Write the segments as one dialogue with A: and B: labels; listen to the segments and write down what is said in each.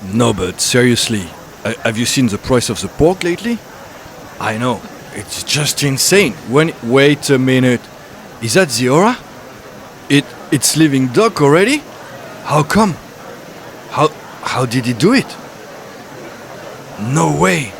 A: No, but seriously, have you seen the price of the pork lately? I know, it's just insane. Wait a minute, is that the aura? It's living duck already? How come? How how did he do it? No way.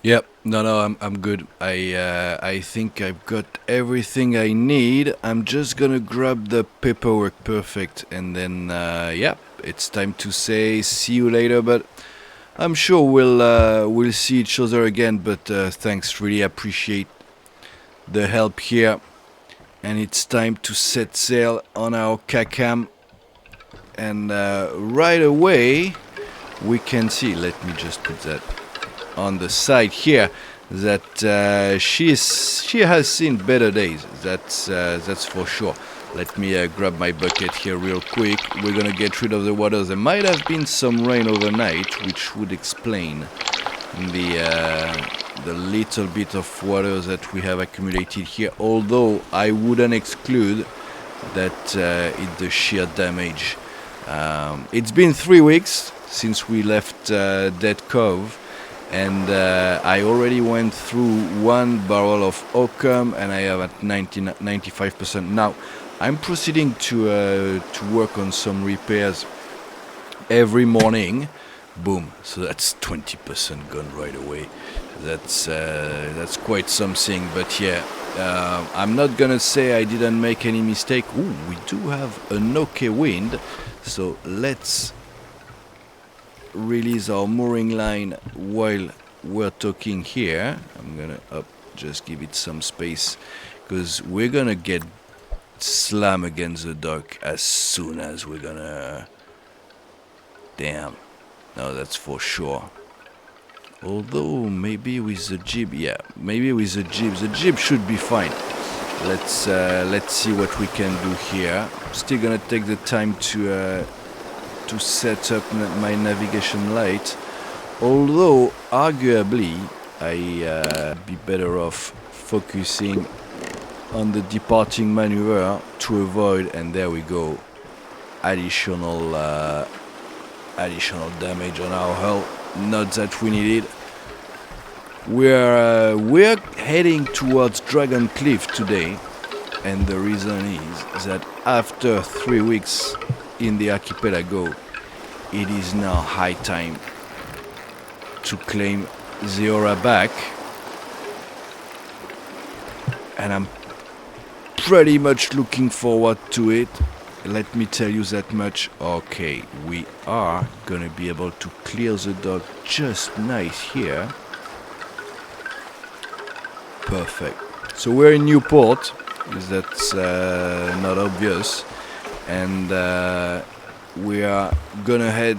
A: Yep. No, I'm good. I think I've got everything I need. I'm just gonna grab the paperwork perfect, and then yeah, it's time to say see you later. But I'm sure we'll see each other again. But thanks, really appreciate the help here. And it's time to set sail on our Kakam, and right away we can see. Let me just put that on the side here, that she has seen better days. That's for sure. Let me grab my bucket here real quick. We're gonna get rid of the water. There might have been some rain overnight, which would explain the little bit of water that we have accumulated here. Although I wouldn't exclude that it's the sheer damage. It's been 3 weeks since we left Dead Cove. And I already went through 1 barrel of oakum, and I have at 95%. Now, I'm proceeding to work on some repairs every morning. Boom! So that's 20% gone right away. That's quite something. But yeah, I'm not gonna say I didn't make any mistake. Ooh, we do have an okay wind, so let's release our mooring line while we're talking here. I'm gonna just give it some space, because we're gonna get slam against the dock as soon as we're gonna... Damn. No, that's for sure. Although maybe with the jib, yeah, maybe with the jib should be fine. Let's see what we can do here. Still gonna take the time to set up my navigation light, although arguably I'd be better off focusing on the departing maneuver to avoid, and there we go, additional additional damage on our hull. Not that we need it. We're heading towards Dragon Cliff today, and the reason is that after 3 weeks in the archipelago, it is now high time to claim the aura back, and I'm pretty much looking forward to it. Let me tell you that much. Okay, we are gonna be able to clear the dock just nice here. Perfect. So we're in Newport, if that's not obvious, and we are gonna head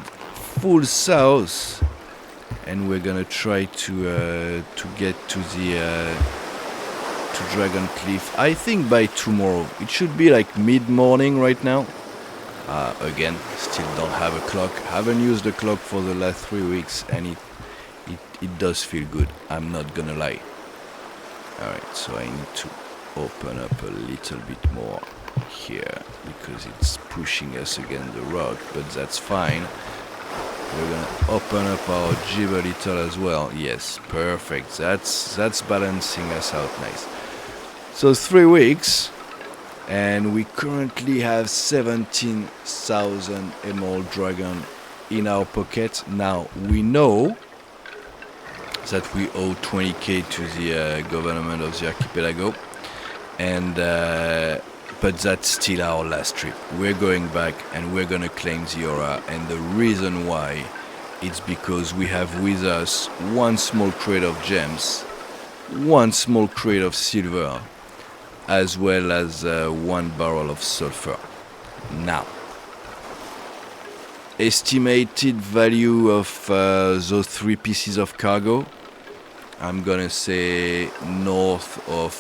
A: full south, and we're gonna try to get to the to Dragon Cliff. I think by tomorrow. It should be like mid-morning right now. Again, still don't have a clock. Haven't used the clock for the last 3 weeks, and it does feel good. I'm not gonna lie. Alright, so I need to open up a little bit more here because it's pushing us against the rock, but that's fine. We're gonna open up our jib a little as well. Yes, perfect. That's balancing us out nice. So 3 weeks, and we currently have 17,000 Emerald Dragon in our pocket. Now we know that we owe 20k to the government of the archipelago, and but that's still our last trip. We're going back and we're gonna claim the aura, and the reason why it's because we have with us one small crate of gems, one small crate of silver, as well as 1 barrel of sulfur. Now, estimated value of those 3 pieces of cargo, I'm gonna say north of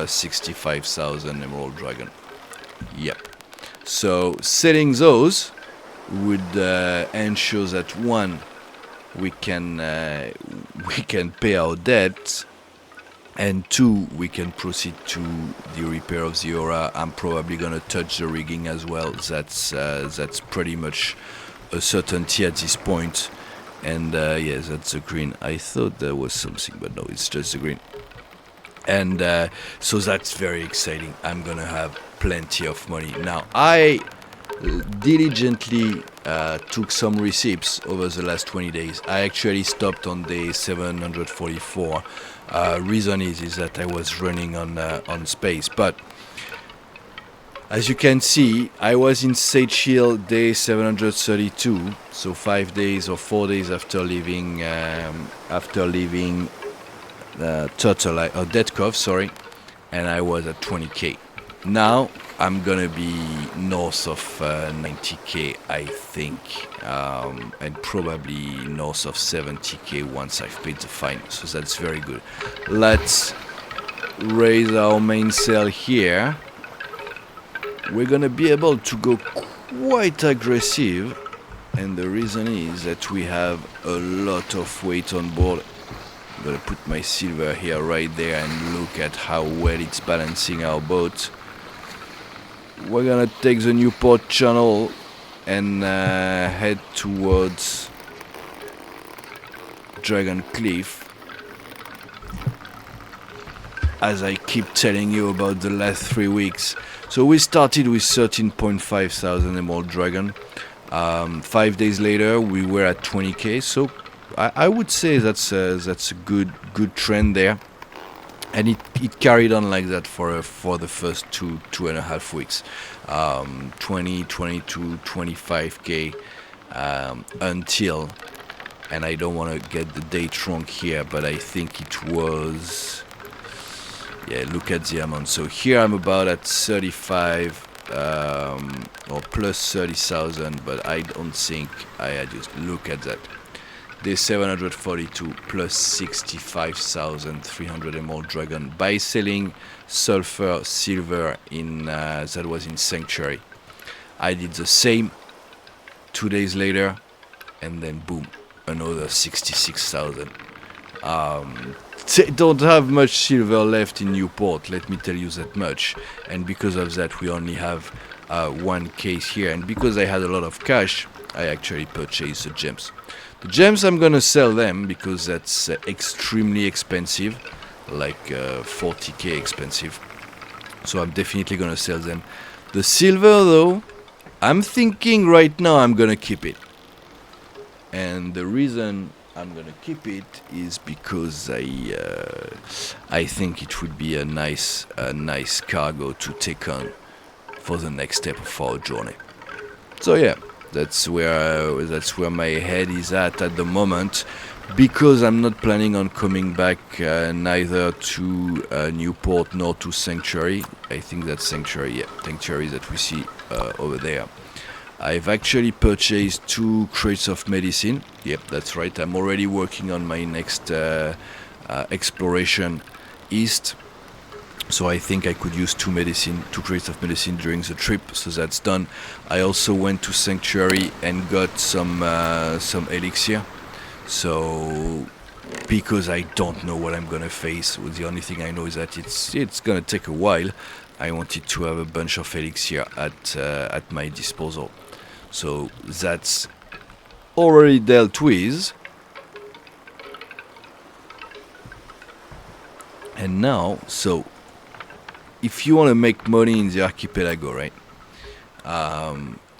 A: 65,000 Emerald Dragon. Yep. So selling those would ensure that one, we can pay our debt, and 2, we can proceed to the repair of the aura. I'm probably gonna touch the rigging as well. That's pretty much a certainty at this point. And yeah, that's the green. I thought there was something, but no, it's just the green. And so that's very exciting. I'm gonna have plenty of money. Now, I diligently took some receipts over the last 20 days. I actually stopped on day 744. Reason is that I was running on space, but as you can see, I was in Seychelles day 732, so 5 days or 4 days after leaving Turtle or Dead Cove, sorry, and I was at 20k. Now I'm gonna be north of 90k, I think, and probably north of 70k once I've paid the fine. So that's very good. Let's raise our mainsail here. We're gonna be able to go quite aggressive, and the reason is that we have a lot of weight on board. I'm gonna put my silver here right there and look at how well it's balancing our boat. We're gonna take the Newport Channel and head towards Dragon Cliff. As I keep telling you about the last 3 weeks. So we started with 13.5 thousand Emerald Dragon. 5 days later, we were at 20k. So I would say that's a good trend there, and it carried on like that for the first 2.5 weeks. 20, 22, 25k until, and I don't want to get the date wrong here, but I think it was. Yeah, look at the amount. So here I'm about at 35 or plus 30,000, but I don't think I just look at that. Day 742 plus 65,300 Emerald Dragon by selling sulfur, silver in that was in Sanctuary. I did the same 2 days later, and then boom, another 66,000. Don't have much silver left in Newport, let me tell you that much, and because of that we only have one case here, and because I had a lot of cash I actually purchased the gems. The gems, I'm gonna sell them because that's extremely expensive, like 40k expensive. So I'm definitely gonna sell them. The silver though, I'm thinking right now I'm gonna keep it. And the reason I'm gonna keep it is because I think it would be a nice cargo to take on for the next step of our journey. So yeah, that's where my head is at the moment, because I'm not planning on coming back neither to Newport nor to Sanctuary. I think that's Sanctuary that we see over there. I've actually purchased 2 crates of medicine. Yep, that's right. I'm already working on my next exploration east. So I think I could use 2 crates of medicine during the trip. So that's done. I also went to Sanctuary and got some elixir. So because I don't know what I'm gonna face, the only thing I know is that it's gonna take a while. I wanted to have a bunch of elixir at my disposal. So that's already dealt with. And now, so if you want to make money in the archipelago, right?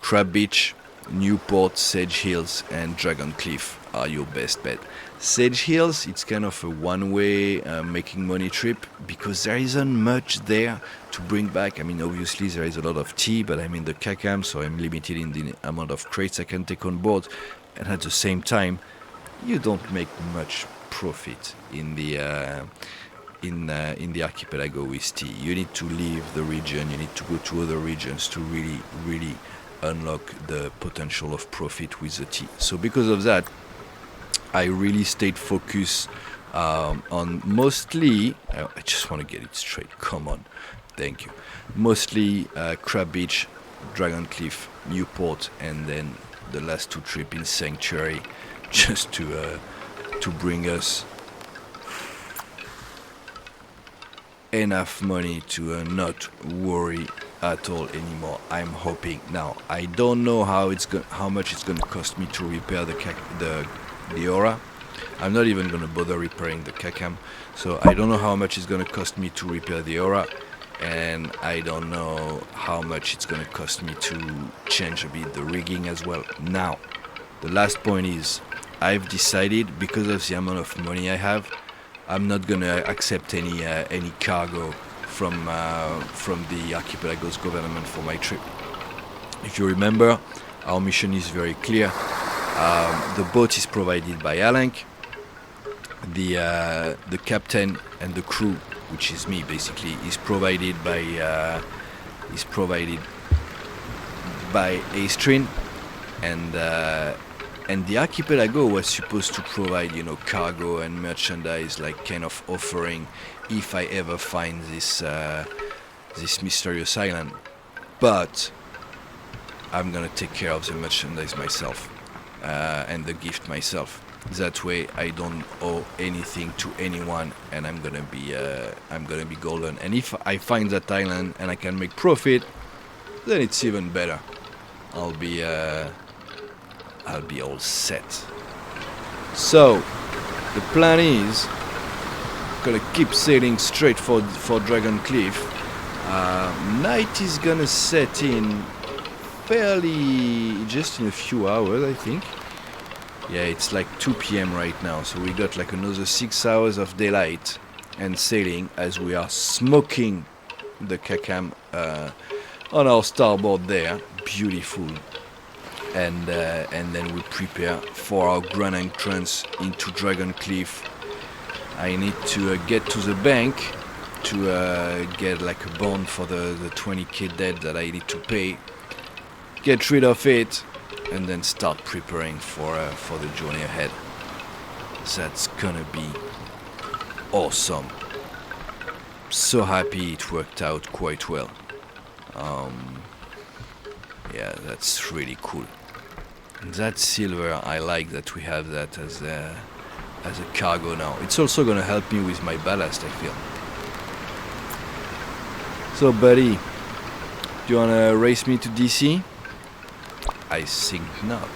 A: Crab Beach, Newport, Sage Hills, and Dragon Cliff are your best bet. Sage Hills, it's kind of a one-way making money trip because there isn't much there to bring back. I mean, obviously there is a lot of tea, but I'm in the Kakam, so I'm limited in the amount of crates I can take on board. And at the same time, you don't make much profit in the archipelago with tea. You need to leave the region, you need to go to other regions to really unlock the potential of profit with the tea. So because of that, I really stayed focused on mostly, I just want to get it straight, come on, thank you. Mostly Crab Beach, Dragon Cliff, Newport, and then the last 2 trips in Sanctuary, just to bring us enough money to not worry at all anymore. I'm hoping. Now, I don't know how much it's going to cost me to repair the aura. I'm not even going to bother repairing the Kakam. So I don't know how much it's going to cost me to repair the aura, and I don't know how much it's going to cost me to change a bit the rigging as well. Now, the last point is, I've decided, because of the amount of money I have, I'm not gonna accept any cargo from the archipelago's government for my trip. If you remember, our mission is very clear. The boat is provided by Alank. The captain and the crew, which is me basically, is provided by Astrin, and the archipelago was supposed to provide, cargo and merchandise, like kind of offering if I ever find this mysterious island. But I'm gonna take care of the merchandise myself and the gift myself. That way I don't owe anything to anyone, and I'm gonna be golden. And if I find that island and I can make profit, then it's even better. I'll be all set. So the plan is gonna keep sailing straight for Dragon Cliff. Night is gonna set in fairly just in a few hours, I think. Yeah, it's like 2 p.m. right now, so we got like another 6 hours of daylight and sailing as we are smoking the Kakam on our starboard there. Beautiful. And then we prepare for our grand entrance into Dragon Cliff. I need to get to the bank to get like a bond for the 20k debt that I need to pay, get rid of it, and then start preparing for the journey ahead. That's gonna be awesome. So happy it worked out quite well. Yeah, that's really cool. That silver, I like that we have that as a cargo now. It's also gonna help me with my ballast, I feel. So buddy, do you wanna race me to DC? I think not.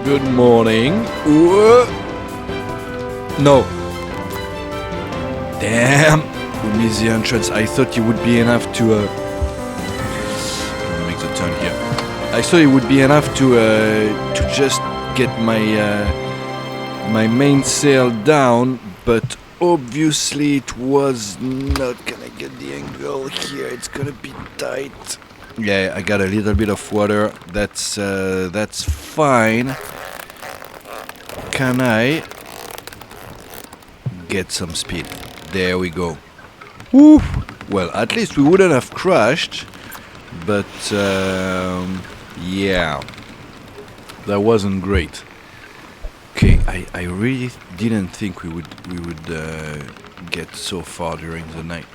A: Good morning. Whoa. No. Damn. We missed the entrance. I thought it would be enough to make the turn here. I thought it would be enough to just get my mainsail down, but obviously it was not gonna get the angle here. It's gonna be tight. Yeah, I got a little bit of water. That's fine. Can I get some speed? There we go. Woo! Well, at least we wouldn't have crashed, but yeah, that wasn't great. Okay, I really didn't think we would get so far during the night.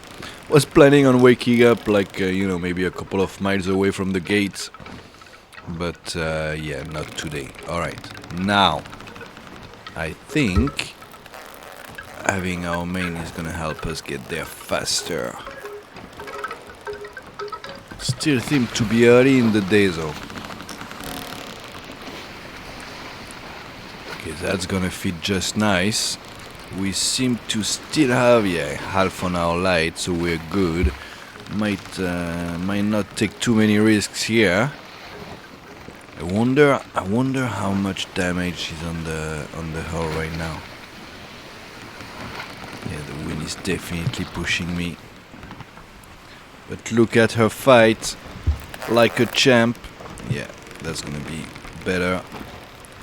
A: Was planning on waking up like maybe a couple of miles away from the gates, but yeah, not today. All right, now I think having our main is gonna help us get there faster. Still seem to be early in the day though. Okay, that's gonna fit just nice. We seem to still have half on our light, so we're good. Might not take too many risks here. I wonder how much damage is on the hull right now. Yeah, the wind is definitely pushing me. But look at her fight like a champ. Yeah, that's gonna be better.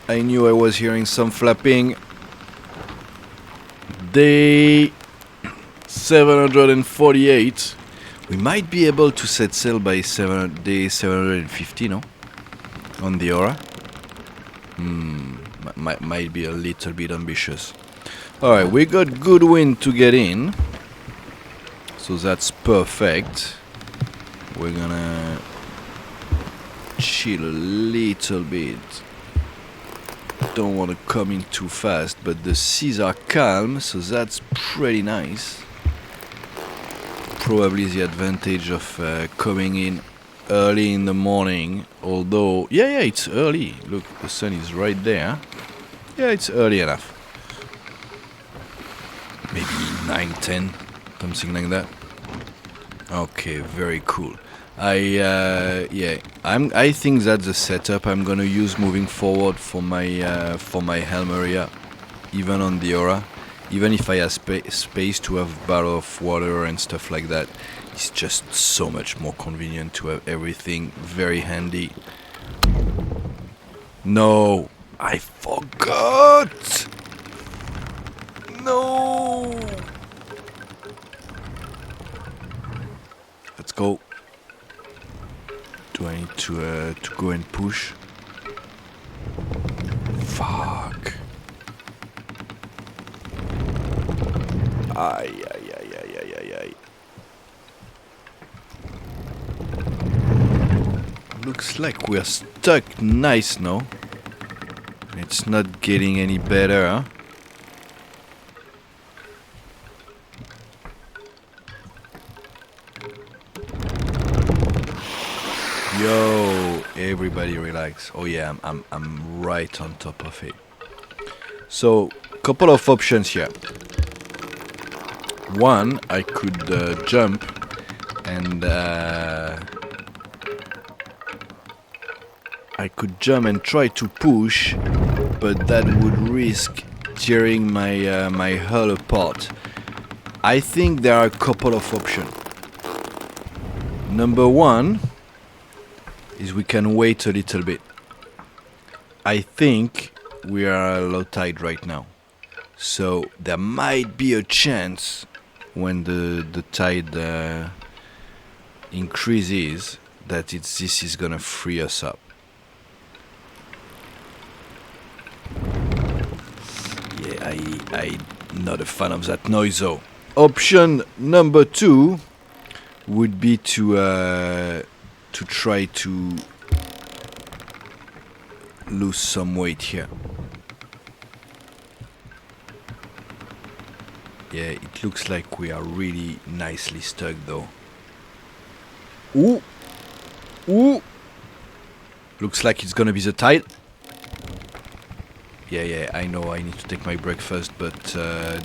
A: I knew I was hearing some flapping. Day 748. We might be able to set sail by day 750, no? On the Aura. Might be a little bit ambitious. Alright, we got good wind to get in. So that's perfect. We're gonna chill a little bit. Don't want to come in too fast, but the seas are calm, so that's pretty nice. Probably the advantage of coming in early in the morning, although yeah, it's early. Look, the sun is right there. Yeah, it's early enough. Maybe 9, 10, something like that. Okay, very cool. I think that's the setup I'm gonna use moving forward for my helm area, even on the Aura. Even if I have space to have a bottle of water and stuff like that, it's just so much more convenient to have everything very handy. No, I forgot. No. Let's go. Do I need to go and push? Fuck. Ay. Looks like we're stuck nice now. It's not getting any better, huh? Yo, everybody relax. Oh yeah, I'm right on top of it. So, couple of options here. One, I could jump and try to push, but that would risk tearing my hull apart. I think there are a couple of options. Number one is we can wait a little bit. I think we are low tide right now, so there might be a chance when the tide increases that this is gonna free us up. Yeah, I'm not a fan of that noise though. Option number two would be to try to lose some weight here. Yeah, it looks like we are really nicely stuck though. Ooh! Ooh! Looks like it's gonna be the tide. Yeah, I know I need to take my breakfast, but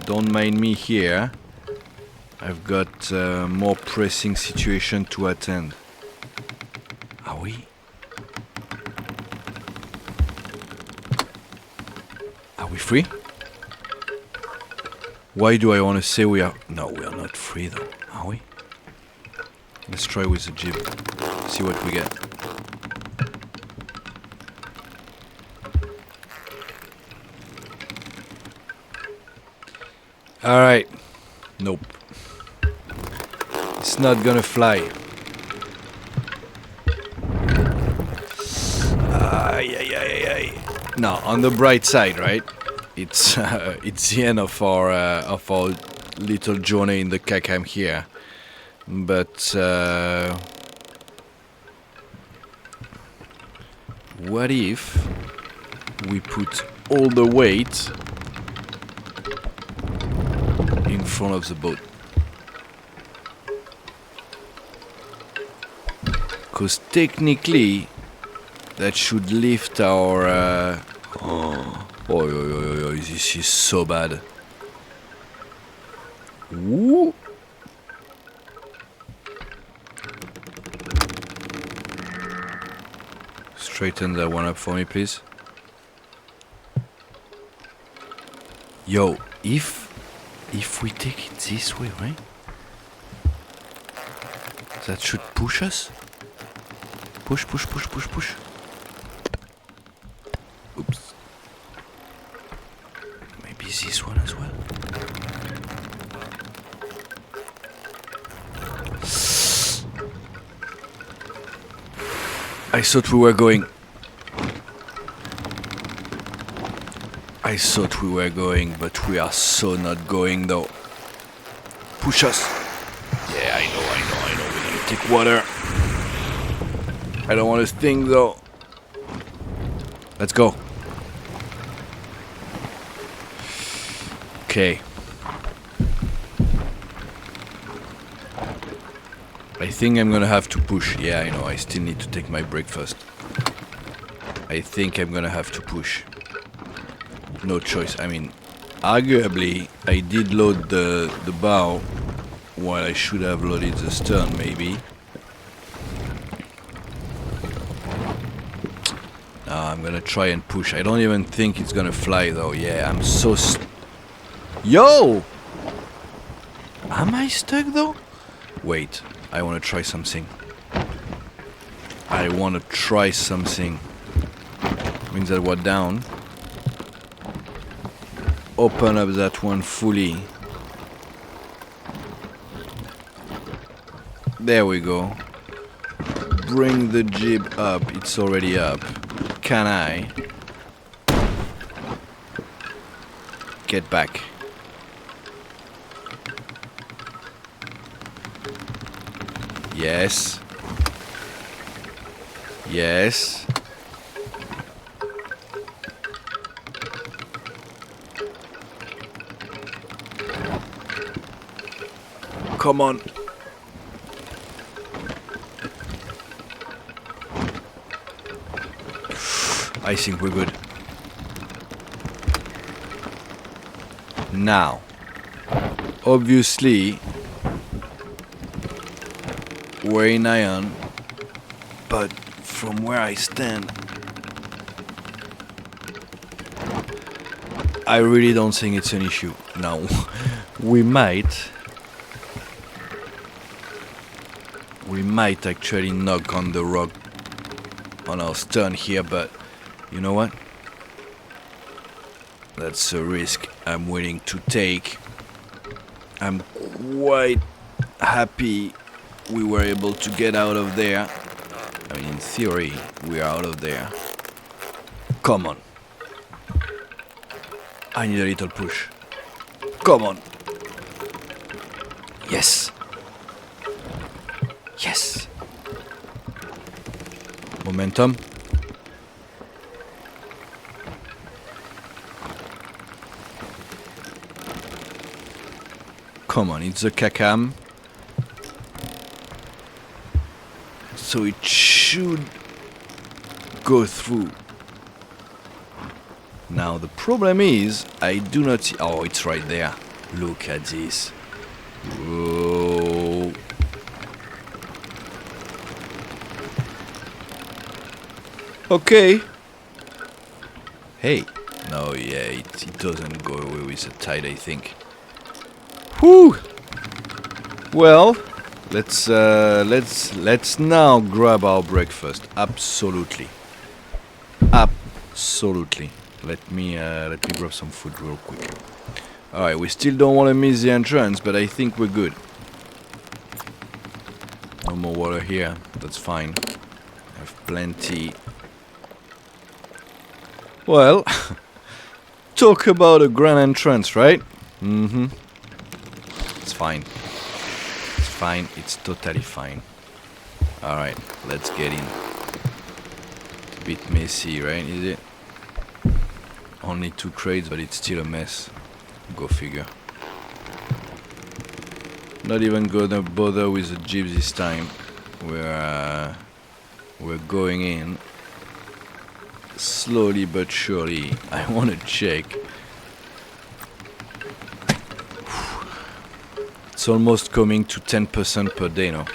A: don't mind me here. I've got more pressing situation to attend. Are we? Are we free? Why do I want to say we are... No, we are not free though, are we? Let's try with the jib. See what we get. Alright. Nope. It's not gonna fly. No, on the bright side, right? It's the end of our little journey in the Kakam here. But what if we put all the weight in front of the boat? Because technically that should lift our oh, this is so bad. Woo. Straighten that one up for me, please. Yo, if we take it this way, right? That should push us. Push. Oops. Maybe this one as well. I thought we were going. But we are so not going though. Push us. Yeah, I know. We're gonna take water. I don't want to sting though. Let's go. Okay. I think I'm gonna have to push. Yeah, I know. I still need to take my breakfast. I think I'm gonna have to push. No choice. I mean, arguably, I did load the bow while I should have loaded the stern, maybe. I'm gonna try and push. I don't even think it's gonna fly though. Yeah, I'm so Yo! Am I stuck though? Wait, I wanna try something. Means that we're down. Open up that one fully. There we go. Bring the jib up. It's already up. Can I get back? Yes. Yes. Come on. I think we're good. Now, obviously, we're in iron, but from where I stand, I really don't think it's an issue. Now, we might actually knock on the rock on our stern here, but you know what? That's a risk I'm willing to take. I'm quite happy we were able to get out of there. I mean, in theory, we're out of there. Come on. I need a little push. Come on. Yes. Yes. Momentum. Come on, it's a Kakam. So it should go through. Now the problem is, I do not see... Oh, it's right there. Look at this. Whoa. Okay. Hey. No, yeah, it doesn't go away with the tide, I think. Whew. Well, let's now grab our breakfast. Absolutely. Absolutely. Let me grab some food real quick. Alright, we still don't want to miss the entrance, but I think we're good. No more water here, that's fine. I have plenty. Well, talk about a grand entrance, right? Mm-hmm. It's fine. It's fine, it's totally fine. Alright, let's get in. It's a bit messy, right, is it? Only 2 crates, but it's still a mess. Go figure. Not even gonna bother with the jeep this time. We're going in slowly but surely. I wanna check. It's almost coming to 10% per day now.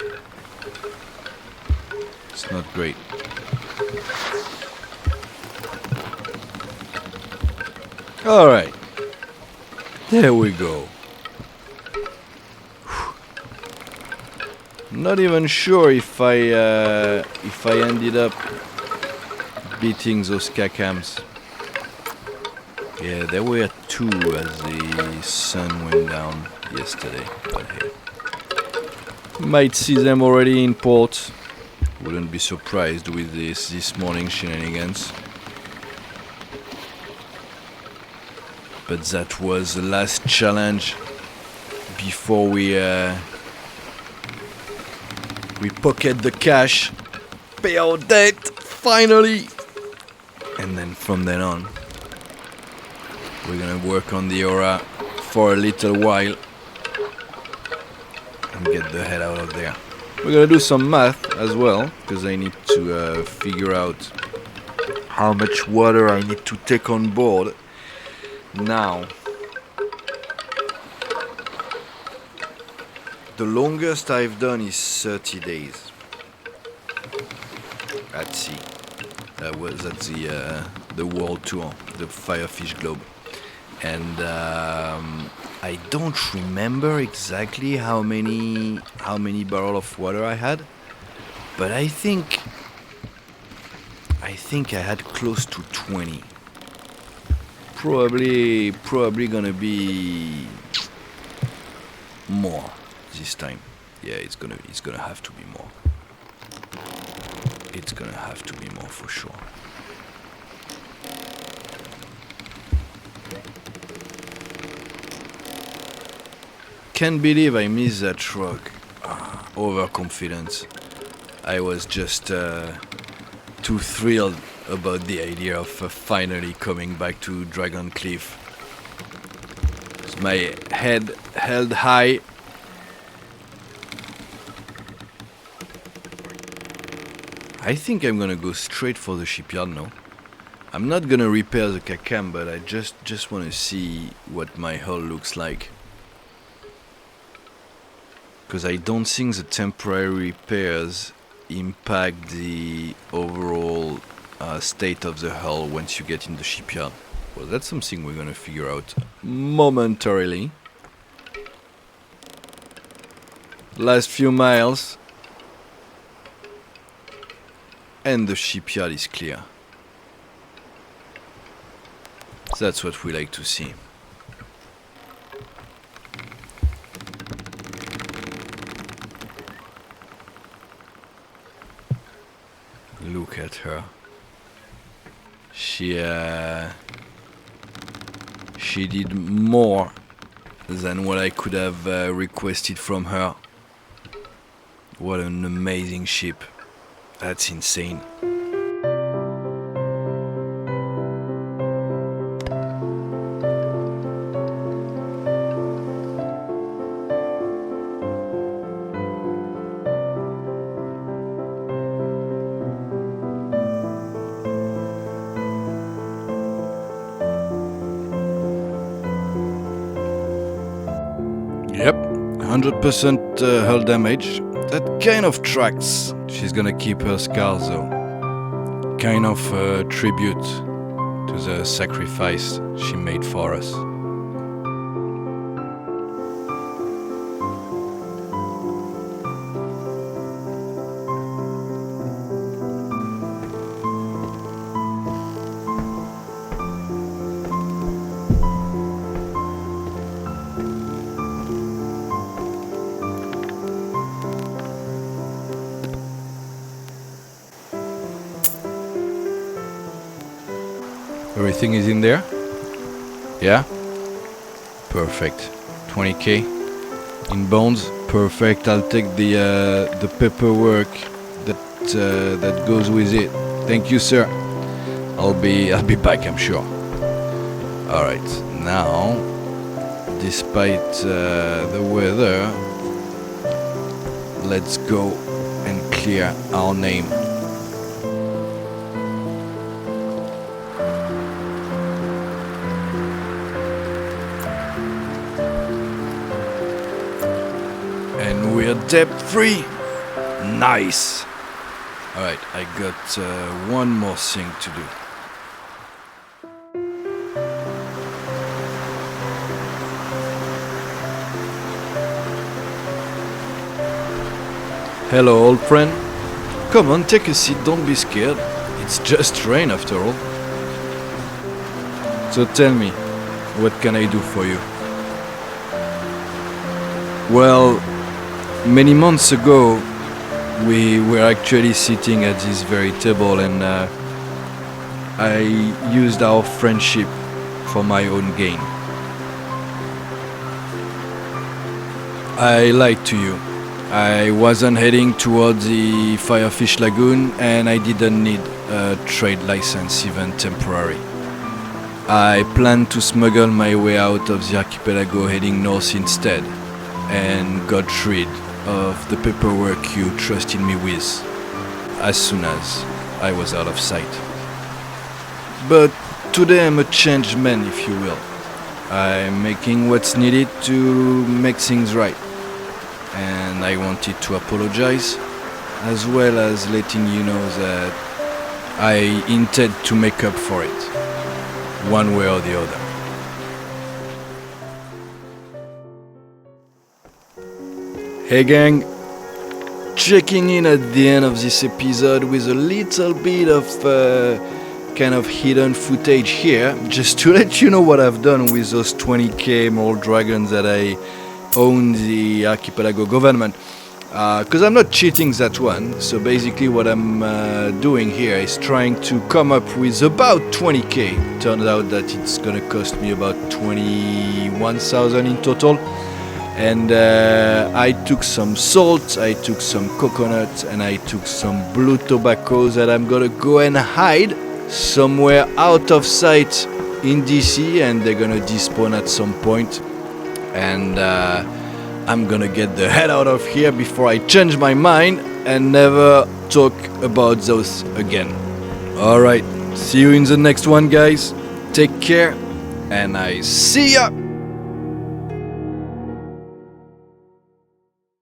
A: It's not great. Alright. There we go. Not even sure if I ended up beating those Kakams. Yeah, there were 2 as the sun went down yesterday, but hey. Might see them already in port. Wouldn't be surprised with this morning shenanigans. But that was the last challenge before we pocket the cash, pay our debt, finally! And then from then on, we're gonna work on the aura for a little while and get the head out of there. We're gonna do some math as well, because I need to figure out how much water I need to take on board. Now, the longest I've done is 30 days at sea. That was at the world tour, the Firefish Globe, and I don't remember exactly how many barrels of water I had, but I think I had close to 20. Probably gonna be more this time. Yeah, it's gonna have to be more. It's gonna have to be more for sure. Can't believe I missed that truck. Overconfidence. I was just too thrilled about the idea of finally coming back to Dragon Cliff. With my head held high. I think I'm gonna go straight for the shipyard now. I'm not gonna repair the Kakam, but I just wanna see what my hull looks like. Because I don't think the temporary repairs impact the overall state of the hull once you get in the shipyard. Well, that's something we're gonna figure out momentarily. Last few miles. And the shipyard is clear. That's what we like to see. Look at her. She did more than what I could have requested from her. What an amazing ship. That's insane. Yep, 100% hull damage. That kind of tracks. She's gonna keep her scars though. Kind of tribute to the sacrifice she made for us. Everything is in there? Yeah? Perfect. 20k in bonds. Perfect. I'll take the paperwork that goes with it. Thank you, sir. I'll be back, I'm sure. All right. Now, despite the weather, let's go and clear our name. And we're debt-free. Nice. Alright, I got one more thing to do. Hello, old friend. Come on, take a seat, don't be scared. It's just rain after all. So tell me, what can I do for you? Well, many months ago, we were actually sitting at this very table, and I used our friendship for my own gain. I lied to you. I wasn't heading towards the Firefish Lagoon, and I didn't need a trade license, even temporary. I planned to smuggle my way out of the archipelago heading north instead, and got rid of the paperwork you trusted me with as soon as I was out of sight. But today I'm a changed man, if you will. I'm making what's needed to make things right. And I wanted to apologize, as well as letting you know that I intend to make up for it, one way or the other. Hey gang, checking in at the end of this episode with a little bit of kind of hidden footage here, just to let you know what I've done with those 20k more dragons that I own the archipelago government. Because I'm not cheating that one, so basically what I'm doing here is trying to come up with about 20k. Turns out that it's gonna cost me about 21,000 in total. And I took some salt, I took some coconut, and I took some blue tobacco that I'm gonna go and hide somewhere out of sight in DC, and they're gonna despawn at some point. And I'm gonna get the hell out of here before I change my mind and never talk about those again. Alright, see you in the next one, guys. Take care, and I see ya!